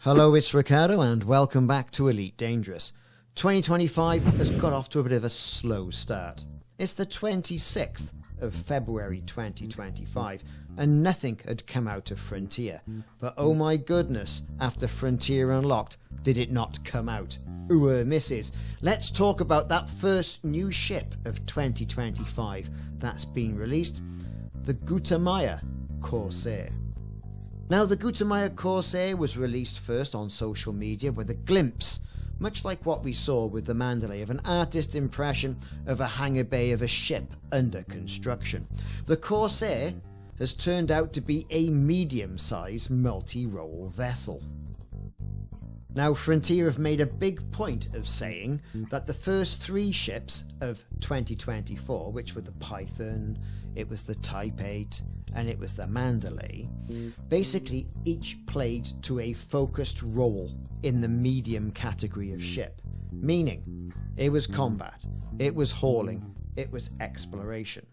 Hello, it's Ricardo and welcome back to Elite Dangerous. 2025 has got off to a bit of a slow start. It's the 26th of February 2025 and nothing had come out of Frontier. But oh my goodness, after Frontier Unlocked, did it not come out? Ooh, misses. Let's talk about that first new ship of 2025 that's been released, the Gutamaya Corsair. Now, the Gutamaya Corsair was released first on social media with a glimpse, much like what we saw with the Mandalay, of an artist impression of a hangar bay of a ship under construction. The Corsair has turned out to be a medium-sized multi-role vessel. Now, Frontier have made a big point of saying that the first three ships of 2024, which were the Python, it was the Type 8, and it was the Mandalay, basically each played to a focused role in the medium category of ship, meaning it was combat, it was hauling, it was exploration.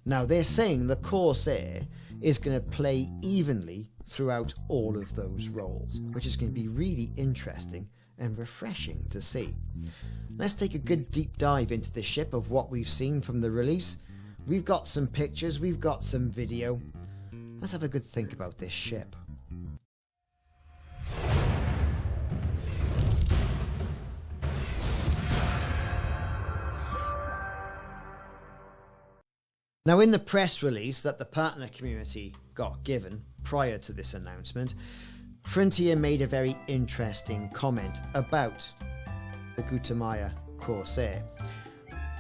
Now they're saying the Corsair is going to play evenly throughout all of those roles, which is going to be really interesting and refreshing to see. Let's take a good deep dive into the ship of what we've seen from the release. We've got some pictures, we've got some video. Let's have a good think about this ship. Now, in the press release that the partner community got given prior to this announcement, Frontier made a very interesting comment about the Gutamaya Corsair.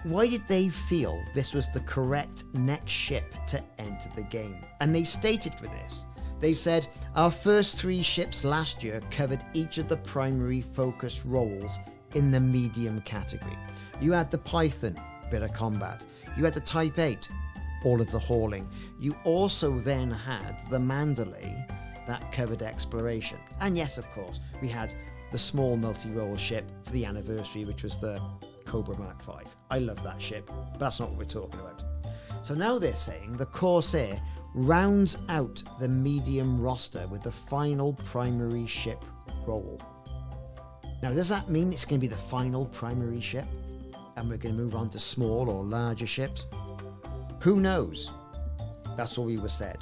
Why did they feel this was the correct next ship to enter the game? And they stated for this, they said, our first three ships last year covered each of the primary focus roles in the medium category. You had the Python, bit of combat. You had the Type 8, all of the hauling. You also then had the Mandalay that covered exploration. And yes, of course, we had the small multi-role ship for the anniversary, which was the Cobra Mark V. I love that ship, but that's not what we're talking about. So now they're saying the Corsair rounds out the medium roster with the final primary ship role. Now, does that mean it's going to be the final primary ship and we're going to move on to small or larger ships? Who knows? That's all we were said.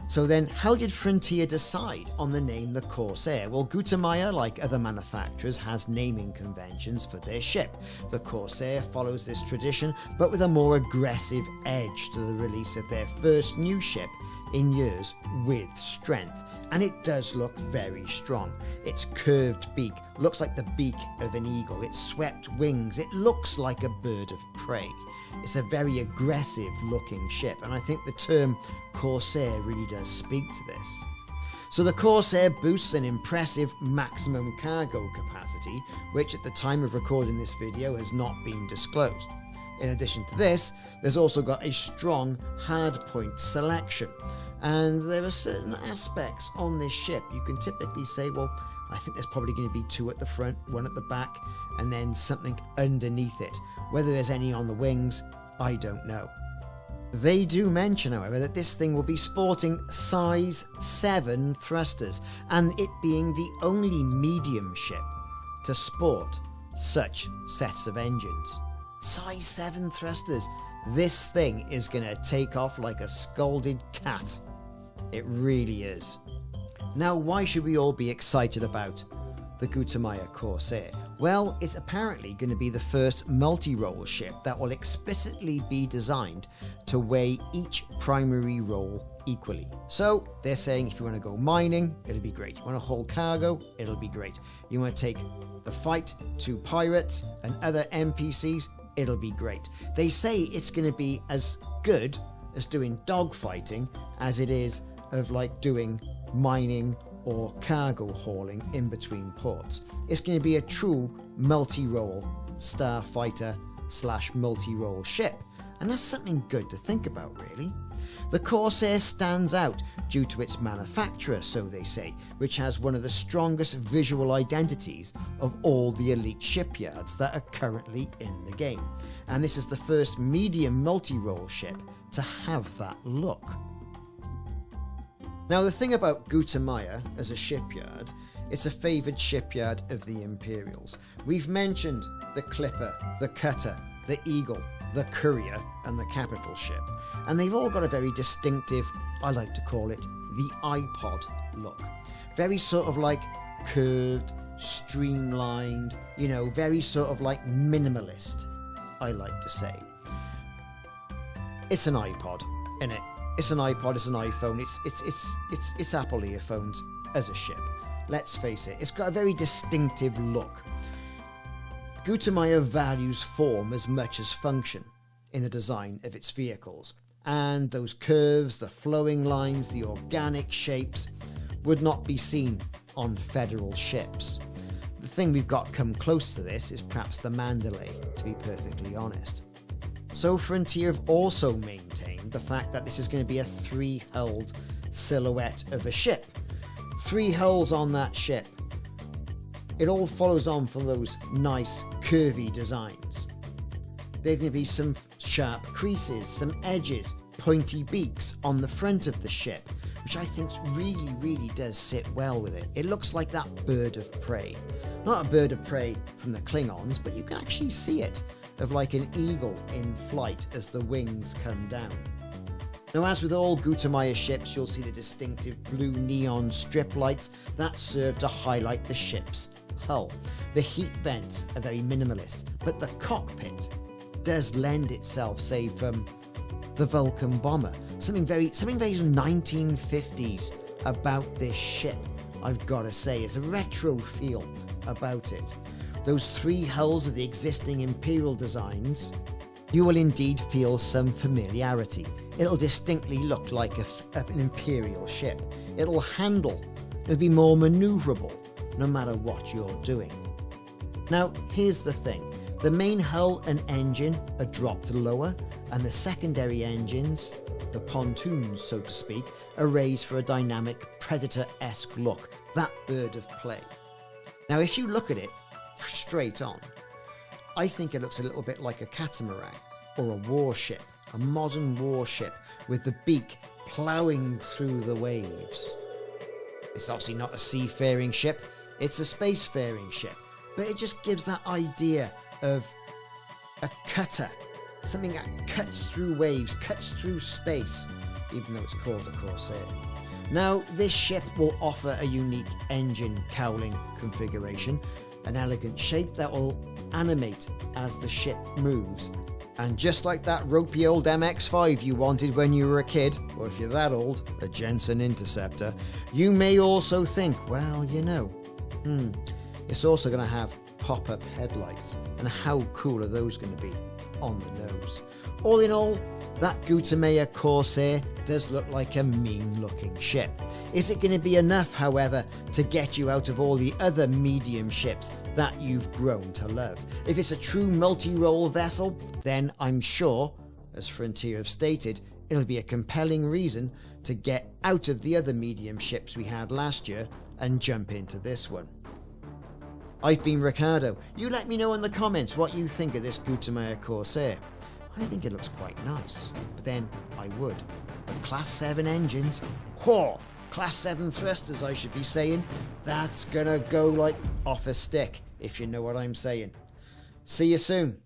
So then, how did Frontier decide on the name the Corsair? Well, Gutamaya, like other manufacturers, has naming conventions for their ship. The Corsair follows this tradition, but with a more aggressive edge to the release of their first new ship in years with strength. And it does look very strong. Its curved beak looks like the beak of an eagle. Its swept wings, it looks like a bird of prey. It's a very aggressive looking ship, and I think the term Corsair really does speak to this. So the Corsair boasts an impressive maximum cargo capacity, which at the time of recording this video has not been disclosed. In addition to this, there's also got a strong hardpoint selection, and there are certain aspects on this ship you can typically say, well, I think there's probably going to be two at the front, one at the back, and then something underneath it. Whether there's any on the wings, I don't know. They do mention, however, that this thing will be sporting size 7 thrusters, and it being the only medium ship to sport such sets of engines. Size 7 thrusters. This thing is going to take off like a scolded cat. It really is. Now, why should we all be excited about the Gutamaya Corsair? Well, it's apparently going to be the first multi-role ship that will explicitly be designed to weigh each primary role equally. So they're saying if you want to go mining, it'll be great. You want to haul cargo, it'll be great. You want to take the fight to pirates and other NPCs, it'll be great. They say it's going to be as good as doing dogfighting as it is of like doing mining or cargo hauling in between ports. It's going to be a true multi-role starfighter / multi-role ship, and that's something good to think about, really. The Corsair stands out due to its manufacturer, so they say, which has one of the strongest visual identities of all the elite shipyards that are currently in the game. And this is the first medium multi-role ship to have that look. Now, the thing about Gutamaya as a shipyard It's a favoured shipyard of the Imperials. We've mentioned the Clipper, the Cutter, the Eagle, the Courier and the Capital ship. And they've all got a very distinctive, I like to call it, the iPod look. Very sort of like curved, streamlined, you know, very sort of like minimalist, I like to say. It's an iPod, innit? It's an iPod, it's an iPhone, it's Apple earphones as a ship. Let's face it, it's got a very distinctive look. Gutamaya values form as much as function in the design of its vehicles, and those curves, the flowing lines, the organic shapes would not be seen on Federal ships. The thing we've got come close to this is perhaps the Mandalay, to be perfectly honest. So Frontier have also maintained the fact that this is going to be a three-hulled silhouette of a ship. Three hulls on that ship. It all follows on from those nice curvy designs. There are going to be some sharp creases, some edges, pointy beaks on the front of the ship, which I think really does sit well with it. It looks like that bird of prey. Not a bird of prey from the Klingons, but you can actually see it, of like an eagle in flight as the wings come down. Now, as with all Gutamaya ships, you'll see the distinctive blue neon strip lights that serve to highlight the ship's hull. The heat vents are very minimalist, but the cockpit does lend itself, say, from the Vulcan bomber. Something very 1950s about this ship, I've got to say. It's a retro feel about it. Those three hulls of the existing Imperial designs, you will indeed feel some familiarity. It'll distinctly look like an Imperial ship. It'll be more manoeuvrable, no matter what you're doing. Now, here's the thing. The main hull and engine are dropped lower, and the secondary engines, the pontoons, so to speak, are raised for a dynamic Predator-esque look, that bird of prey. Now, if you look at it straight on, I think it looks a little bit like a catamaran or a warship, a modern warship with the beak ploughing through the waves. It's obviously not a seafaring ship, it's a spacefaring ship, but it just gives that idea of a cutter, something that cuts through waves, cuts through space, even though it's called a Corsair. Now, this ship will offer a unique engine cowling configuration, an elegant shape that will animate as the ship moves. And just like that ropey old MX-5 you wanted when you were a kid, or if you're that old, a Jensen Interceptor, you may also think, well, you know, it's also going to have pop-up headlights, and how cool are those going to be on the nose? All in all, that Gutamaya Corsair does look like a mean-looking ship. Is it going to be enough, however, to get you out of all the other medium ships that you've grown to love? If it's a true multi-role vessel, then I'm sure, as Frontier have stated, it'll be a compelling reason to get out of the other medium ships we had last year and jump into this one. I've been Ricardo. You let me know in the comments what you think of this Gutamaya Corsair. I think it looks quite nice, but then I would. But Class 7 engines, Class 7 thrusters I should be saying, that's gonna go like off a stick, if you know what I'm saying. See you soon.